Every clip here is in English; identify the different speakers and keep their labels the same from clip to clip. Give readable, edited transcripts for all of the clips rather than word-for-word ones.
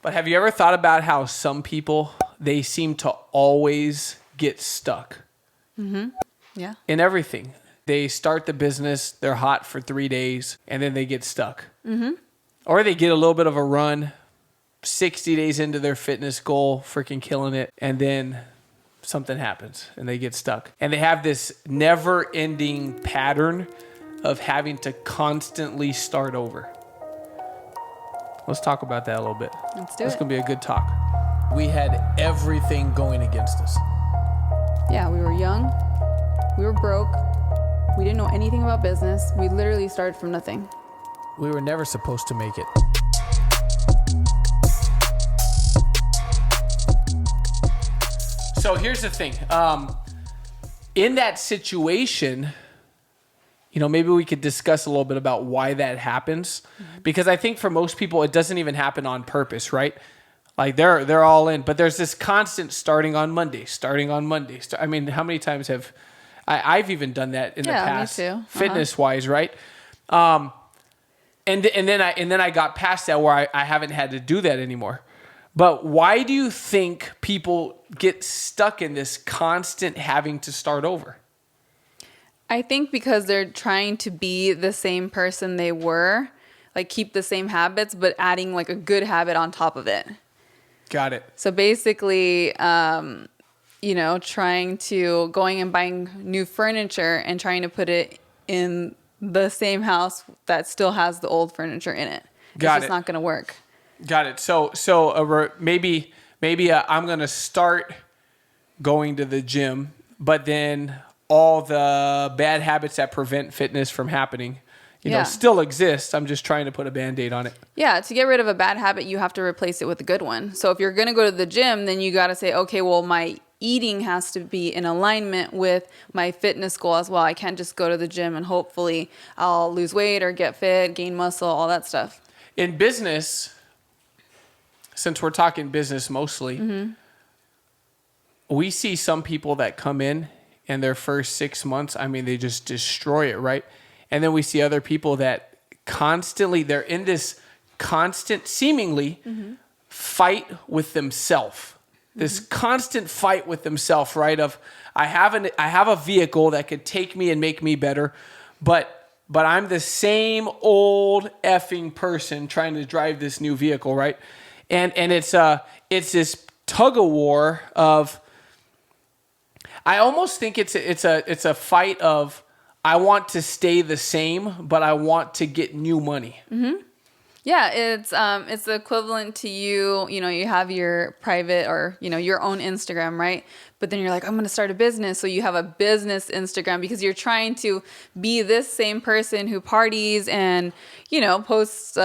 Speaker 1: But have you ever thought about how some people, they seem to always get stuck?
Speaker 2: Mm-hmm. Yeah.
Speaker 1: In everything. They start the business, they're hot for 3 days, and then they get stuck.
Speaker 2: Mm-hmm.
Speaker 1: Or they get a little bit of a run, 60 days into their fitness goal, freaking killing it, and then something happens and they get stuck. And they have this never-ending pattern of having to constantly start over. Let's talk about that a little bit.
Speaker 2: Let's do
Speaker 1: It's
Speaker 2: it.
Speaker 1: going to be a good talk. We had everything going against us.
Speaker 2: Yeah, we were young. We were broke. We didn't know anything about business. We literally started from nothing.
Speaker 1: We were never supposed to make it. So here's the thing. In that situation, maybe we could discuss a little bit about why that happens. Mm-hmm. Because I think for most people, it doesn't even happen on purpose, right? Like they're all in, but there's this constant starting on Monday. I mean, how many times have I've even done that in the past,
Speaker 2: me too.
Speaker 1: fitness wise, right? And then I got past that where I haven't had to do that anymore. But why do you think people get stuck in this constant having to start over?
Speaker 2: I think because they're trying to be the same person they were, like keep the same habits, but adding like a good habit on top of it.
Speaker 1: Got it.
Speaker 2: So basically, going and buying new furniture and trying to put it in the same house that still has the old furniture in it. It's just not going to work.
Speaker 1: Got it. So maybe I'm going to start going to the gym, but then all the bad habits that prevent fitness from happening, still exist. I'm just trying to put a Band-Aid on it.
Speaker 2: Yeah. To get rid of a bad habit, you have to replace it with a good one. So if you're going to go to the gym, then you got to say, okay, well, my eating has to be in alignment with my fitness goal as well. I can't just go to the gym and hopefully I'll lose weight or get fit, gain muscle, all that stuff.
Speaker 1: In business, since we're talking business mostly, mm-hmm. we see some people that come in their first 6 months, I mean, they just destroy it, right? And then we see other people that constantly, they're in this constant, seemingly, mm-hmm. fight with themselves. This mm-hmm. constant fight with themselves, right? Of I have a vehicle that could take me and make me better, but I'm the same old effing person trying to drive this new vehicle, right? And it's this tug of war of. I almost think it's a fight of I want to stay the same, but I want to get new money.
Speaker 2: Mm-hmm. Yeah, it's the equivalent to you have your private or, your own Instagram, right? But then you're like, I'm going to start a business. So you have a business Instagram because you're trying to be this same person who parties and, posts,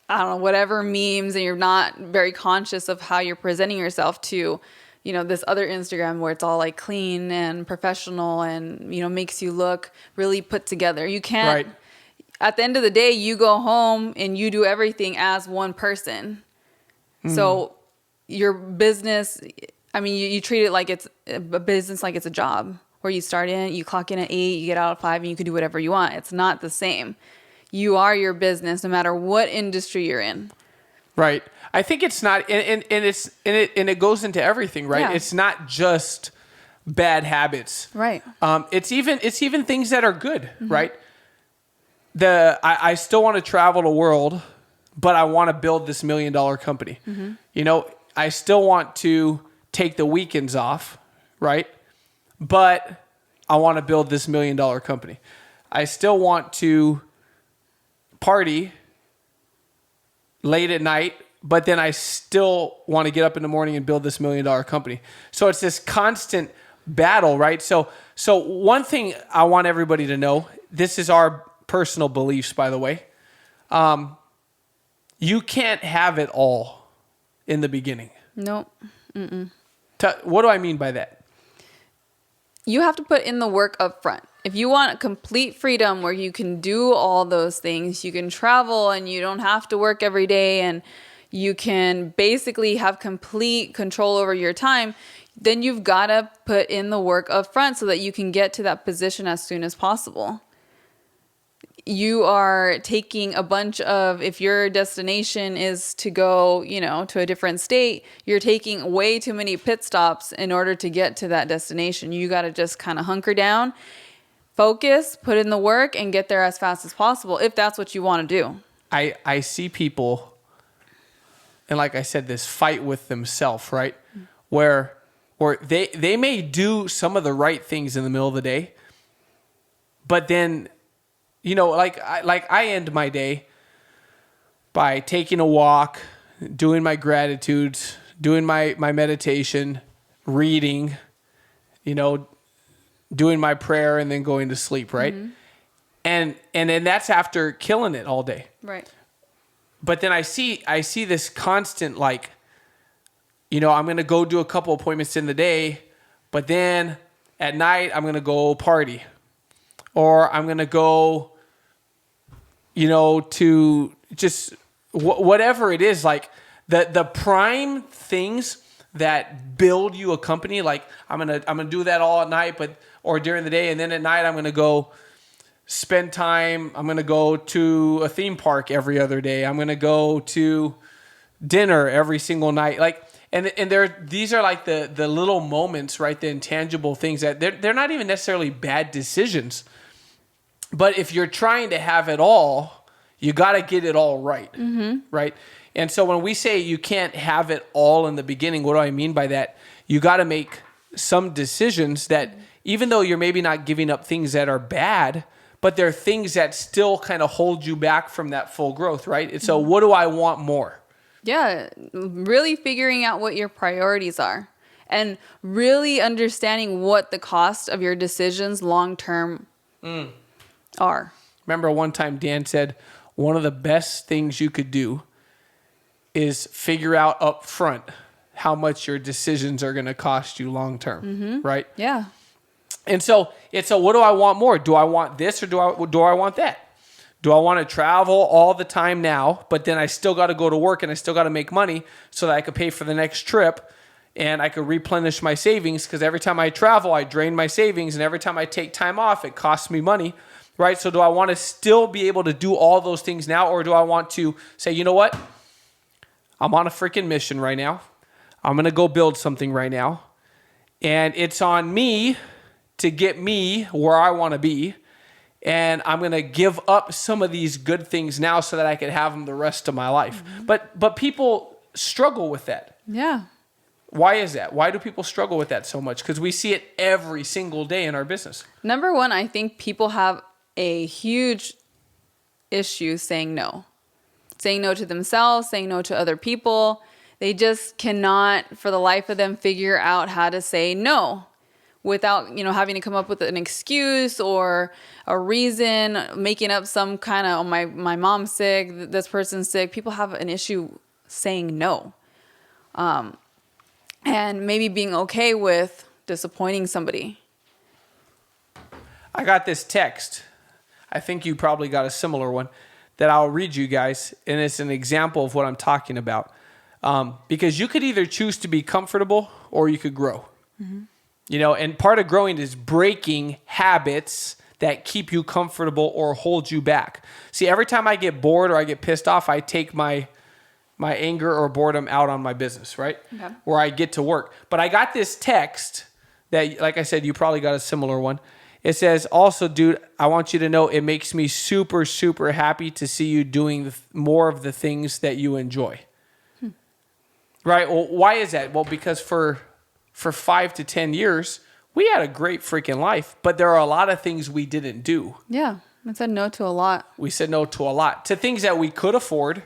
Speaker 2: whatever memes, and you're not very conscious of how you're presenting yourself to, this other Instagram where it's all like clean and professional and, makes you look really put together. You can't. Right. At the end of the day, you go home and you do everything as one person. Mm. So your business, you treat it like it's a business, like it's a job where you start in, you clock in at 8, you get out at 5, and you can do whatever you want. It's not the same. You are your business no matter what industry you're in.
Speaker 1: Right. I think it's not, and it goes into everything, right? Yeah. It's not just bad habits.
Speaker 2: Right.
Speaker 1: It's even things that are good, mm-hmm. right? I still want to travel the world, but I want to build this $1 million company. Mm-hmm. I still want to take the weekends off, right? But I want to build this $1 million company. I still want to party late at night, but then I still want to get up in the morning and build this $1 million company. So it's this constant battle, right? So one thing I want everybody to know, this is our personal beliefs, by the way. You can't have it all in the beginning.
Speaker 2: Nope. Mm-mm.
Speaker 1: What do I mean by that?
Speaker 2: You have to put in the work up front. If you want complete freedom where you can do all those things, you can travel and you don't have to work every day and you can basically have complete control over your time, then you've got to put in the work up front so that you can get to that position as soon as possible. you are taking a bunch of, if your destination is to go, to a different state, you're taking way too many pit stops in order to get to that destination. You got to just kind of hunker down, focus, put in the work, and get there as fast as possible if that's what you want to do.
Speaker 1: I see people, and like I said, this fight with themselves, right? Where they may do some of the right things in the middle of the day, but then, like I end my day by taking a walk, doing my gratitudes, doing my meditation, reading, doing my prayer, and then going to sleep, right? Mm-hmm. And then that's after killing it all day.
Speaker 2: Right.
Speaker 1: But then I see this constant, like, I'm going to go do a couple appointments in the day, but then at night I'm going to go party, or I'm going to go, to just whatever it is, like the prime things that build you a company. Like I'm going to do that all at night, or during the day. And then at night I'm going to go spend time. I'm going to go to a theme park every other day. I'm going to go to dinner every single night. Like, and these are like the little moments, right? The intangible things that they're not even necessarily bad decisions. But if you're trying to have it all, you got to get it all right, mm-hmm. right? And so when we say you can't have it all in the beginning, what do I mean by that? You got to make some decisions that, even though you're maybe not giving up things that are bad, but they're things that still kind of hold you back from that full growth, right? And so what do I want more?
Speaker 2: Yeah, really figuring out what your priorities are and really understanding what the cost of your decisions long-term are.
Speaker 1: Remember one time Dan said, one of the best things you could do is figure out up front how much your decisions are going to cost you long-term, mm-hmm. right?
Speaker 2: Yeah.
Speaker 1: And so it's what do I want more? Do I want this, or do I want that? Do I want to travel all the time now, but then I still got to go to work and I still got to make money so that I could pay for the next trip and I could replenish my savings? Because every time I travel, I drain my savings, and every time I take time off, it costs me money, right? So do I want to still be able to do all those things now, or do I want to say, you know what? I'm on a freaking mission right now. I'm going to go build something right now, and it's on me to get me where I want to be. And I'm going to give up some of these good things now so that I can have them the rest of my life. Mm-hmm. But people struggle with that.
Speaker 2: Yeah.
Speaker 1: Why is that? Why do people struggle with that so much? Because we see it every single day in our business.
Speaker 2: Number one, I think people have a huge issue saying no. Saying no to themselves, saying no to other people. They just cannot, for the life of them, figure out how to say no without, having to come up with an excuse or a reason, making up some kind of, my mom's sick, this person's sick. People have an issue saying no. And maybe being okay with disappointing somebody.
Speaker 1: I got this text. I think you probably got a similar one that I'll read you guys. And it's an example of what I'm talking about. Because you could either choose to be comfortable or you could grow. Mm-hmm. And part of growing is breaking habits that keep you comfortable or hold you back. See, every time I get bored or I get pissed off, I take my anger or boredom out on my business, right? Okay. Where I get to work. But I got this text that, like I said, you probably got a similar one. It says, also, dude, I want you to know it makes me super, super happy to see you doing more of the things that you enjoy. Right? Well, why is that? Well, because for 5 to 10 years, we had a great freaking life, but there are a lot of things we didn't do.
Speaker 2: Yeah, I said no to a lot.
Speaker 1: We said no to a lot. To things that we could afford,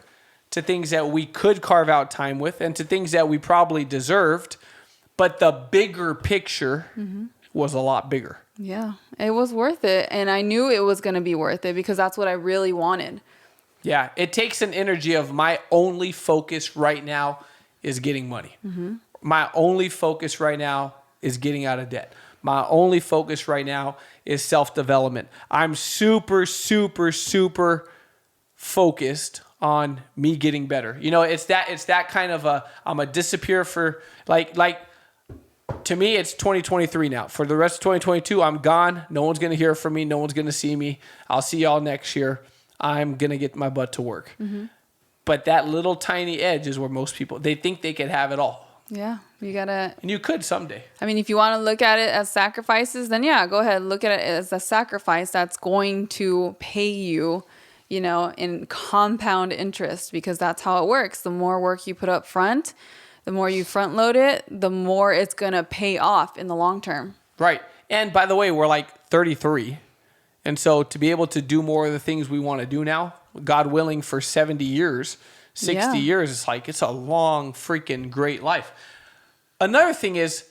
Speaker 1: to things that we could carve out time with, and to things that we probably deserved. But the bigger picture was a lot bigger.
Speaker 2: Yeah, it was worth it. And I knew it was going to be worth it because that's what I really wanted.
Speaker 1: Yeah, it takes an energy of my only focus right now is getting money. Mm-hmm. My only focus right now is getting out of debt. My only focus right now is self-development. I'm super, super, super focused on me getting better. It's that kind of I'm a disappear for like to me, it's 2023 now. For the rest of 2022, I'm gone. No one's going to hear from me. No one's going to see me. I'll see y'all next year. I'm going to get my butt to work. Mm-hmm. But that little tiny edge is where most people, they think they can have it all.
Speaker 2: Yeah, you gotta.
Speaker 1: And you could someday.
Speaker 2: I mean, if you want to look at it as sacrifices, then yeah, go ahead. Look at it as a sacrifice that's going to pay you, you know, in compound interest, because that's how it works. The more work you put up front, the more you front load it, the more it's going to pay off in the long term.
Speaker 1: Right. And by the way, we're like 33. And so to be able to do more of the things we want to do now, God willing, for 70 years, 60 years, it's like, it's a long, freaking great life. Another thing is,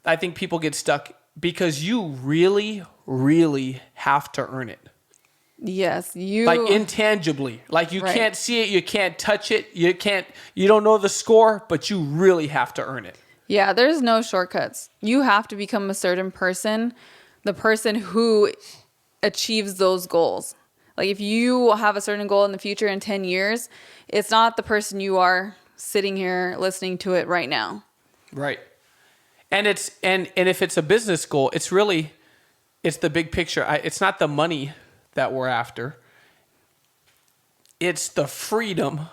Speaker 1: I think people get stuck because you really, really have to earn it.
Speaker 2: Yes,
Speaker 1: like intangibly. Like you can't see it, you can't touch it, you don't know the score, but you really have to earn it.
Speaker 2: Yeah, there's no shortcuts. You have to become a certain person, the person who achieves those goals. Like if you have a certain goal in the future in 10 years, it's not the person you are sitting here listening to it right now.
Speaker 1: Right. And if it's a business goal, it's the big picture. It's not the money that we're after. It's the freedom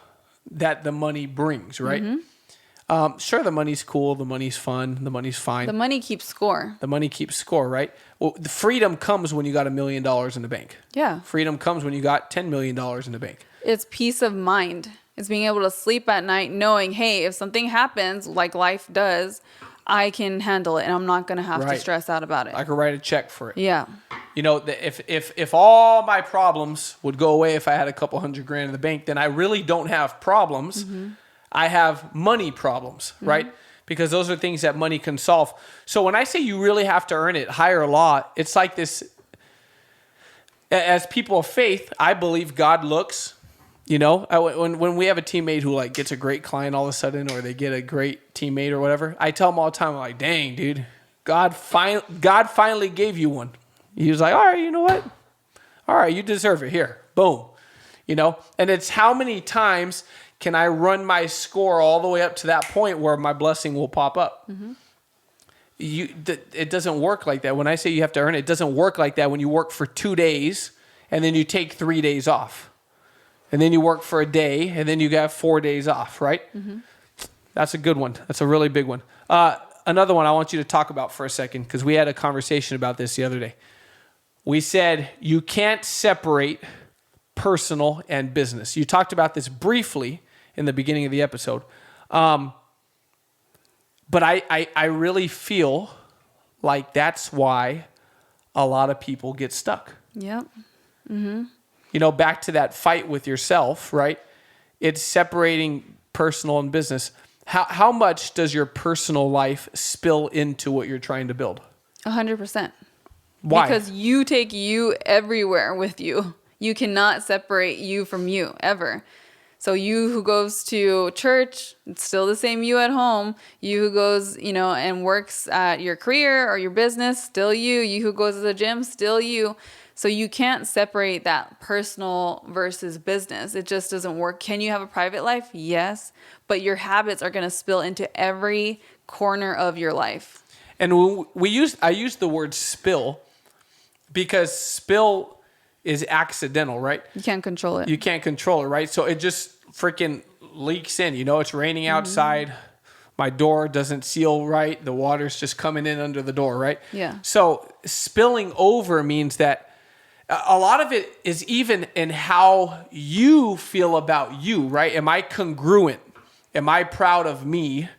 Speaker 1: that the money brings, right? Mm-hmm. Sure, the money's cool, the money's fun, the money's fine.
Speaker 2: The money keeps score.
Speaker 1: The money keeps score, right? Well, the freedom comes when you got $1 million in the bank.
Speaker 2: Yeah.
Speaker 1: Freedom comes when you got $10 million in the bank.
Speaker 2: It's peace of mind. It's being able to sleep at night knowing, hey, if something happens, like life does, I can handle it and I'm not going to have to stress out about it.
Speaker 1: I could write a check for it.
Speaker 2: Yeah.
Speaker 1: You know, if all my problems would go away if I had a couple $100,000 in the bank, then I really don't have problems. Mm-hmm. I have money problems, right? Mm-hmm. Because those are things that money can solve. So when I say you really have to earn it, higher law, it's like this. As people of faith, I believe God looks, you know, when we have a teammate who like gets a great client all of a sudden, or they get a great teammate or whatever, I tell them all the time, I'm like, dang, dude, God finally gave you one. He was like, all right, you know what? All right, you deserve it. Here, boom. You know, and it's how many times can I run my score all the way up to that point where my blessing will pop up? Mm-hmm. It doesn't work like that. When I say you have to earn it, it doesn't work like that when you work for 2 days and then you take 3 days off. And then you work for a day and then you got 4 days off, right? Mm-hmm. That's a good one. That's a really big one. Another one I want you to talk about for a second, because we had a conversation about this the other day. We said you can't separate personal and business. You talked about this briefly in the beginning of the episode. But I really feel like that's why a lot of people get stuck.
Speaker 2: Yep. Mm-hmm.
Speaker 1: You know, back to that fight with yourself, right? It's separating personal and business. How much does your personal life spill into what you're trying to build?
Speaker 2: 100%.
Speaker 1: Why?
Speaker 2: Because you take you everywhere with you. You cannot separate you from you, ever. So you who goes to church, it's still the same you at home. You who goes, you know, and works at your career or your business, still you. You who goes to the gym, still you. So you can't separate that personal versus business. It just doesn't work. Can you have a private life? Yes. But your habits are going to spill into every corner of your life.
Speaker 1: And I use the word spill because spill is accidental, right?
Speaker 2: You can't control it.
Speaker 1: You can't control it, right? So it just freaking leaks in. You know, it's raining outside. Mm-hmm. My door doesn't seal right. The water's just coming in under the door, right?
Speaker 2: Yeah.
Speaker 1: So spilling over means that a lot of it is even in how you feel about you, right? Am I congruent? Am I proud of me?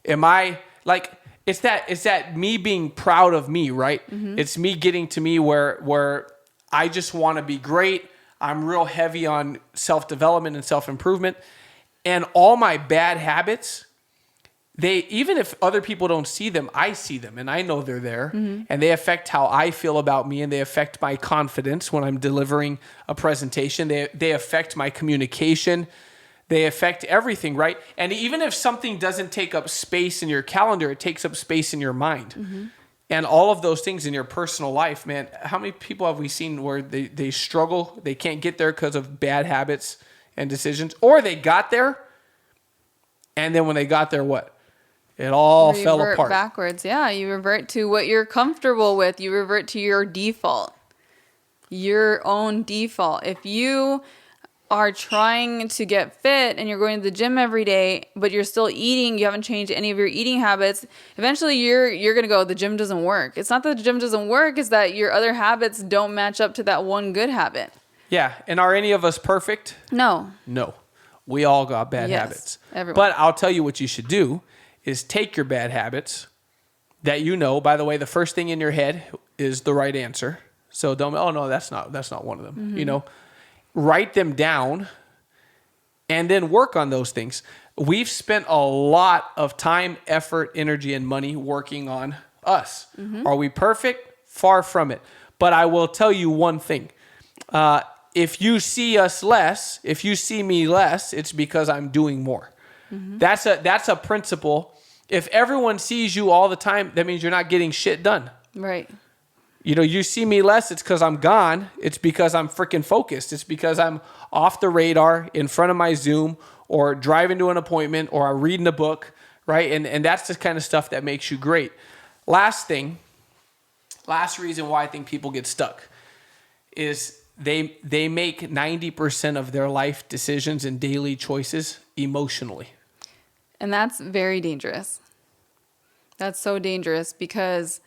Speaker 1: Am I like, it's that me being proud of me, right? Mm-hmm. It's me getting to me where I just want to be great. I'm real heavy on self-development and self-improvement. And all my bad habits, even if other people don't see them, I see them and I know they're there. Mm-hmm. And they affect how I feel about me, and they affect my confidence when I'm delivering a presentation. They affect my communication. They affect everything, right? And even if something doesn't take up space in your calendar, it takes up space in your mind. Mm-hmm. And all of those things in your personal life, man, how many people have we seen where they struggle, they can't get there because of bad habits and decisions, or they got there, and then when they got there, what? It all fell
Speaker 2: revert
Speaker 1: apart.
Speaker 2: backwards. Yeah, you revert to what you're comfortable with. You revert to your default, your own default. If you are trying to get fit and you're going to the gym every day, but you're still eating, you haven't changed any of your eating habits, eventually you're going to go, the gym doesn't work. It's not that the gym doesn't work, it's that your other habits don't match up to that one good habit.
Speaker 1: Yeah. And are any of us perfect?
Speaker 2: No.
Speaker 1: No. We all got bad
Speaker 2: Yes,
Speaker 1: habits.
Speaker 2: everyone.
Speaker 1: But I'll tell you what you should do is take your bad habits that you know. By the way, the first thing in your head is the right answer. So don't, oh no, that's not one of them.
Speaker 2: Mm-hmm.
Speaker 1: You know, write them down and then work on those things. We've spent a lot of time, effort, energy, and money working on us.
Speaker 2: Mm-hmm.
Speaker 1: Are we perfect? Far from it. But I will tell you one thing. If you see us less, if you see me less, it's because I'm doing more. Mm-hmm. That's a principle. If everyone sees you all the time, that means you're not getting shit done.
Speaker 2: Right.
Speaker 1: You know, you see me less, it's because I'm gone. It's because I'm freaking focused. It's because I'm off the radar in front of my Zoom or driving to an appointment or I'm reading a book, right? And that's the kind of stuff that makes you great. Last reason why I think people get stuck is they make 90% of their life decisions and daily choices emotionally.
Speaker 2: And that's very dangerous. That's so dangerous because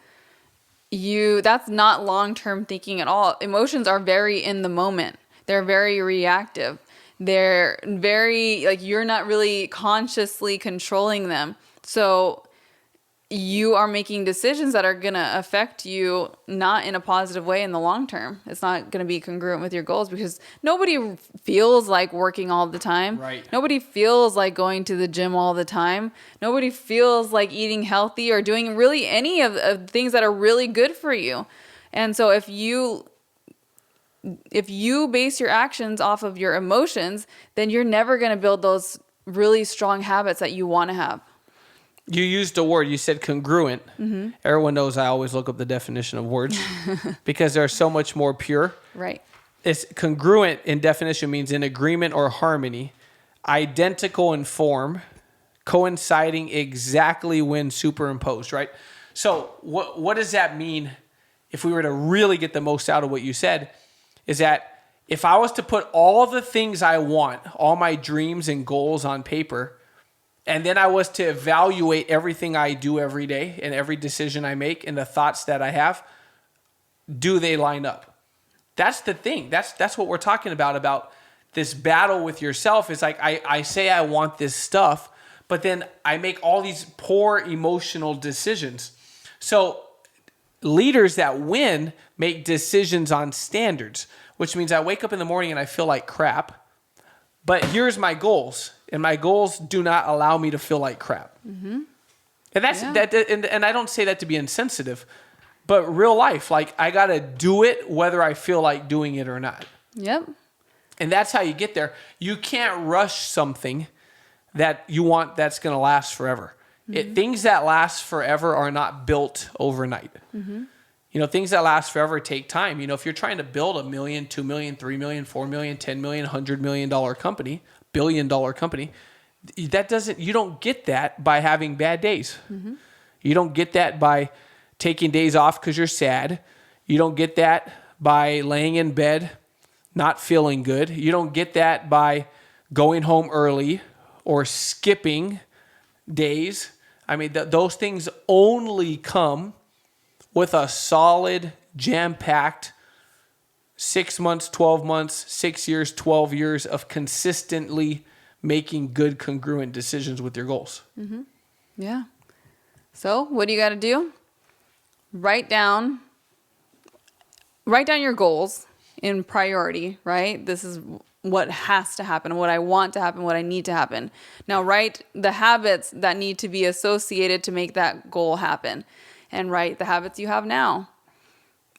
Speaker 2: that's not long-term thinking at all. Emotions are very in the moment. They're very reactive. They're very, like, you're not really consciously controlling them. So you are making decisions that are going to affect you not in a positive way in the long term. It's not going to be congruent with your goals because nobody feels like working all the time.
Speaker 1: Right.
Speaker 2: Nobody feels like going to the gym all the time. Nobody feels like eating healthy or doing really any of things that are really good for you. And so if you base your actions off of your emotions, then you're never going to build those really strong habits that you want to have.
Speaker 1: You used a word, you said congruent. Mm-hmm. Everyone knows I always look up the definition of words because they're so much more pure.
Speaker 2: Right.
Speaker 1: It's congruent in definition means in agreement or harmony, identical in form, coinciding exactly when superimposed, right? So what does that mean if we were to really get the most out of what you said is that if I was to put all the things I want, all my dreams and goals on paper, and then I was to evaluate everything I do every day and every decision I make and the thoughts that I have, do they line up? That's the thing. That's what we're talking about this battle with yourself. Is like I say I want this stuff, but then I make all these poor emotional decisions. So leaders that win make decisions on standards, which means I wake up in the morning and I feel like crap, but here's my goals. And my goals do not allow me to feel like crap. Mm-hmm. And and I don't say that to be insensitive, but real life, like I got to do it whether I feel like doing it or not.
Speaker 2: Yep.
Speaker 1: And that's how you get there. You can't rush something that you want that's going to last forever. Mm-hmm. Things that last forever are not built overnight. Mm-hmm. You know, things that last forever take time. You know, if you're trying to build $1 million, $2 million, $3 million, $4 million, $10 million, $100 million company, $1 billion company, you don't get that by having bad days. Mm-hmm. You don't get that by taking days off because you're sad. You don't get that by laying in bed, not feeling good. You don't get that by going home early or skipping days. I mean, those things only come with a solid, jam-packed 6 months, 12 months, 6 years, 12 years of consistently making good, congruent decisions with your goals.
Speaker 2: Mm-hmm. Yeah. So what do you got to do? Write down your goals in priority, right? This is what has to happen, what I want to happen, what I need to happen. Now write the habits that need to be associated to make that goal happen. And write the habits you have now.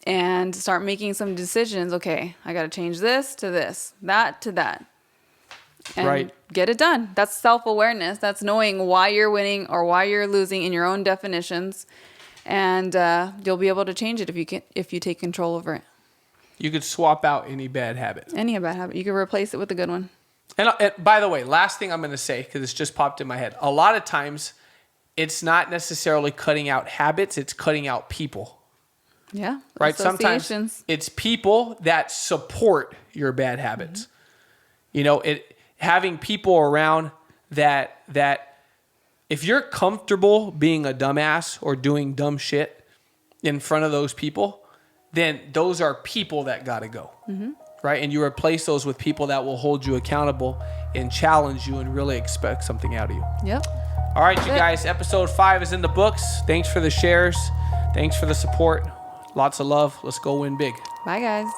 Speaker 2: And start making some decisions. Okay, I got to change this to this, that to that. And
Speaker 1: right.
Speaker 2: Get it done. That's self-awareness. That's knowing why you're winning or why you're losing in your own definitions. And you'll be able to change it if you take control over it.
Speaker 1: You could swap out any bad habit.
Speaker 2: Any bad habit. You could replace it with a good one.
Speaker 1: And by the way, last thing I'm going to say, because it's just popped in my head. A lot of times it's not necessarily cutting out habits, it's cutting out people.
Speaker 2: Yeah.
Speaker 1: Right? Sometimes
Speaker 2: Associations.
Speaker 1: it's people that support your bad habits. Having people around that if you're comfortable being a dumbass or doing dumb shit in front of those people, then those are people that got to go. Right? And you replace those with people that will hold you accountable and challenge you and really expect something out of you.
Speaker 2: Yep.
Speaker 1: All right, you guys, episode 5 is in the books. Thanks for the shares. Thanks for the support. Lots of love. Let's go win big.
Speaker 2: Bye, guys.